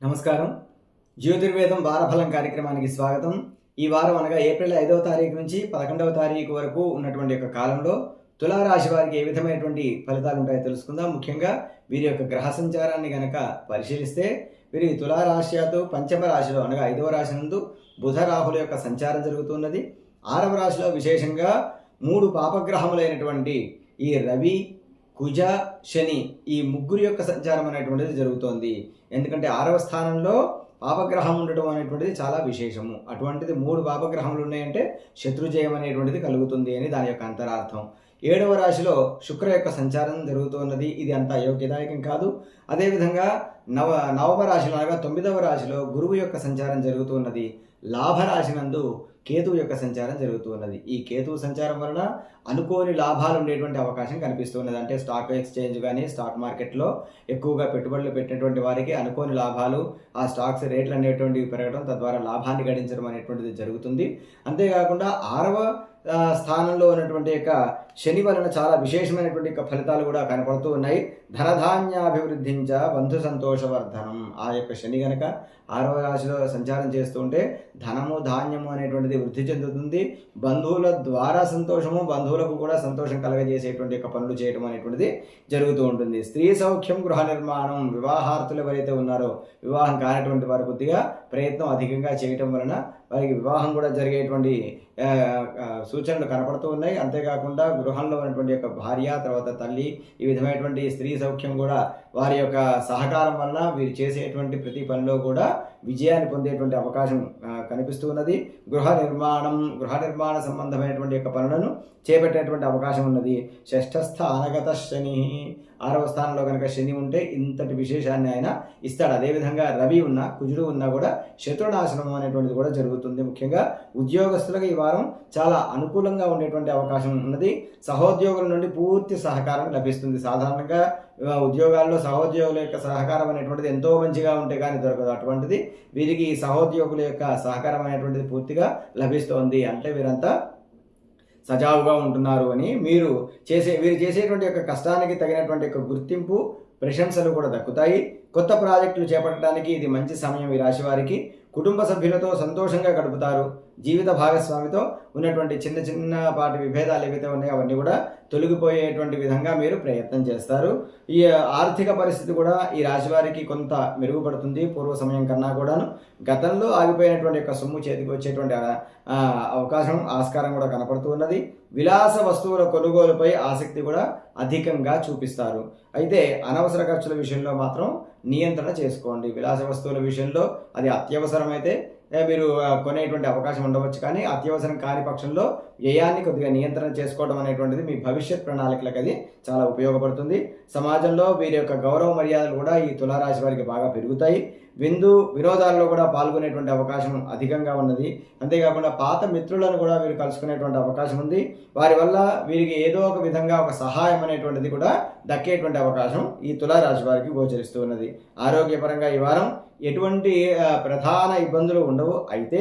నమస్కారం. జ్యోతిర్వేదం వారఫలం కార్యక్రమానికి స్వాగతం. ఈ వారం అనగా ఏప్రిల్ 5వ తారీఖు నుంచి 11వ తారీఖు వరకు ఉన్నటువంటి యొక్క కాలంలో తులారాశి వారికి ఏ విధమైనటువంటి ఫలితాలు ఉంటాయో తెలుసుకుందాం. ముఖ్యంగా వీరి యొక్క గ్రహ సంచారాన్ని గనక పరిశీలిస్తే వీరి తులారాశితో పంచమ రాశిలో అనగా 5వ రాశి నందు బుధ రాహుల యొక్క సంచారం జరుగుతున్నది. 6వ రాశిలో విశేషంగా 3 పాపగ్రహములైనటువంటి ఈ రవి, కుజ, శని ఈ ముగ్గురు యొక్క సంచారం అనేటువంటిది జరుగుతోంది. ఎందుకంటే 6వ స్థానంలో పాపగ్రహం ఉండటం అనేటువంటిది చాలా విశేషము. అటువంటిది 3 పాపగ్రహములు ఉన్నాయంటే శత్రుజయం అనేటువంటిది కలుగుతుంది అని దాని యొక్క అంతరార్థం. 7వ రాశిలో శుక్ర యొక్క సంచారం జరుగుతున్నది. ఇది అంత అయోగ్యదాయకం కాదు. అదేవిధంగా నవమ రాశిలో అనగా 9వ రాశిలో గురువు యొక్క సంచారం జరుగుతున్నది. లాభరాశి నందు కేతువు యొక్క సంచారం జరుగుతున్నది. ఈ కేతువు సంచారం వలన అనుకోని లాభాలు ఉండేటువంటి అవకాశం కనిపిస్తున్నది. అంటే స్టాక్ ఎక్స్చేంజ్ కానీ స్టాక్ మార్కెట్లో ఎక్కువగా పెట్టుబడులు పెట్టినటువంటి వారికి అనుకోని లాభాలు, ఆ స్టాక్స్ రేట్లు అనేటువంటివి పెరగడం, తద్వారా లాభాన్ని గడించడం అనేటువంటిది జరుగుతుంది. అంతేకాకుండా 6వ స్థానంలో ఉన్నటువంటి యొక్క శని వలన చాలా విశేషమైనటువంటి యొక్క ఫలితాలు కూడా కనపడుతూ ఉన్నాయి. ధనధాన్యాభివృద్ధించ బంధు సంతోషవర్ధనం. ఆ యొక్క శని గనక 6వ రాశిలో సంచారం చేస్తూ ఉంటే ధనము, ధాన్యము అనేటువంటిది వృద్ధి చెందుతుంది. బంధువుల ద్వారా సంతోషము, బంధువులకు కూడా సంతోషం కలగజేసేటువంటి యొక్క పనులు చేయడం అనేటువంటిది జరుగుతూ ఉంటుంది. స్త్రీ సౌఖ్యం, గృహ నిర్మాణం. వివాహార్థులు ఎవరైతే ఉన్నారో వివాహం కానటువంటి వారు కొద్దిగా ప్రయత్నం అధికంగా చేయటం వలన వారికి వివాహం కూడా జరిగేటువంటి సూచనలు కనపడుతూ ఉన్నాయి. అంతేకాకుండా గృహంలో ఉన్నటువంటి యొక్క భార్య, తర్వాత తల్లి, ఈ విధమైనటువంటి స్త్రీ సౌఖ్యం కూడా వారి యొక్క సహకారం వలన వీరు చేసేటువంటి ప్రతి పనిలో కూడా విజయాన్ని పొందేటువంటి అవకాశం కనిపిస్తూ ఉన్నది. గృహ నిర్మాణ సంబంధమైనటువంటి యొక్క పనులను చేపట్టేటువంటి అవకాశం ఉన్నది. షష్ఠస్థానగత శని, 6వ స్థానంలో కనుక శని ఉంటే ఇంతటి విశేషాన్ని ఆయన ఇస్తాడు. అదేవిధంగా రవి ఉన్నా, కుజుడు ఉన్నా కూడా శత్రునాశనం అనేటువంటిది కూడా జరుగుతుంది. ముఖ్యంగా ఉద్యోగస్తులకు ఈ వారం చాలా అనుకూలంగా ఉండేటువంటి అవకాశం ఉన్నది. సహోద్యోగుల నుండి పూర్తి సహకారం లభిస్తుంది. సాధారణంగా ఉద్యోగాల్లో సహోద్యోగుల యొక్క సహకారం అనేటువంటిది ఎంతో మంచిగా ఉంటే కానీ దొరకదు. అటువంటిది వీరికి సహోద్యోగుల యొక్క సహకారం అనేటువంటిది పూర్తిగా లభిస్తోంది. అంటే వీరంతా సజావుగా ఉంటున్నారు అని వీరు చేసేటువంటి యొక్క కష్టానికి తగినటువంటి యొక్క గుర్తింపు, ప్రశంసలు కూడా దక్కుతాయి. కొత్త ప్రాజెక్టులు చేపట్టడానికి ఇది మంచి సమయం. ఈ రాశి వారికి కుటుంబ సభ్యులతో సంతోషంగా గడుపుతారు. జీవిత భాగస్వామితో ఉన్నటువంటి చిన్నపాటి విభేదాలు ఏవైతే ఉన్నాయో అవన్నీ కూడా తొలగిపోయేటువంటి విధంగా మీరు ప్రయత్నం చేస్తారు. ఈ ఆర్థిక పరిస్థితి కూడా ఈ రాశి వారికి కొంత మెరుగుపడుతుంది పూర్వ సమయం కన్నా కూడాను. గతంలో ఆగిపోయినటువంటి యొక్క సొమ్ము చేతికి వచ్చేటువంటి అవకాశం, ఆస్కారం కూడా కనపడుతూ ఉన్నది. విలాస వస్తువుల కొనుగోలుపై ఆసక్తి కూడా అధికంగా చూపిస్తారు. అయితే అనవసర ఖర్చుల విషయంలో మాత్రం నియంత్రణ చేసుకోండి. విలాస వస్తువుల విషయంలో అది అత్యవసరమైతే మీరు కొనేటువంటి అవకాశం ఉండవచ్చు. కానీ అత్యవసరం కాని పక్షంలో వ్యయాన్ని కొద్దిగా నియంత్రణ చేసుకోవడం అనేటువంటిది మీ భవిష్యత్ ప్రణాళికలకు అది చాలా ఉపయోగపడుతుంది. సమాజంలో వీరి యొక్క గౌరవ మర్యాదలు కూడా ఈ తులారాశి వారికి బాగా పెరుగుతాయి. వినోదాల్లో కూడా పాల్గొనేటువంటి అవకాశం అధికంగా ఉన్నది. అంతేకాకుండా పాత మిత్రులను కూడా వీరు కలుసుకునేటువంటి అవకాశం ఉంది. వారి వల్ల వీరికి ఏదో ఒక విధంగా ఒక సహాయం అనేటువంటిది కూడా దక్కేటువంటి అవకాశం ఈ తులారాశి వారికి గోచరిస్తూ ఉన్నది. ఆరోగ్యపరంగా ఈ వారం ఎటువంటి ప్రధాన ఇబ్బందులు ఉండవు. అయితే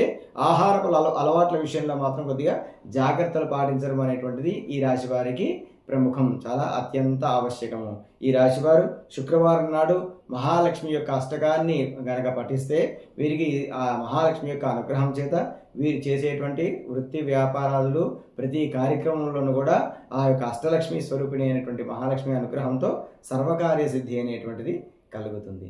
ఆహారపు అలవాట్ల విషయంలో మాత్రం కొద్దిగా జాగ్రత్తలు పాటించడం అనేటువంటిది ఈ రాశి వారికి ప్రముఖం, చాలా అత్యంత ఆవశ్యకము. ఈ రాశివారు శుక్రవారం నాడు మహాలక్ష్మి యొక్క అష్టకాన్ని గనక పఠిస్తే వీరికి ఆ మహాలక్ష్మి యొక్క అనుగ్రహం చేత వీరు చేసేటువంటి వృత్తి వ్యాపారాలు ప్రతి కార్యక్రమంలోనూ కూడా ఆ యొక్క అష్టలక్ష్మి స్వరూపిణి అయినటువంటి మహాలక్ష్మి అనుగ్రహంతో సర్వకార్య సిద్ధి అనేటువంటిది కలుగుతుంది.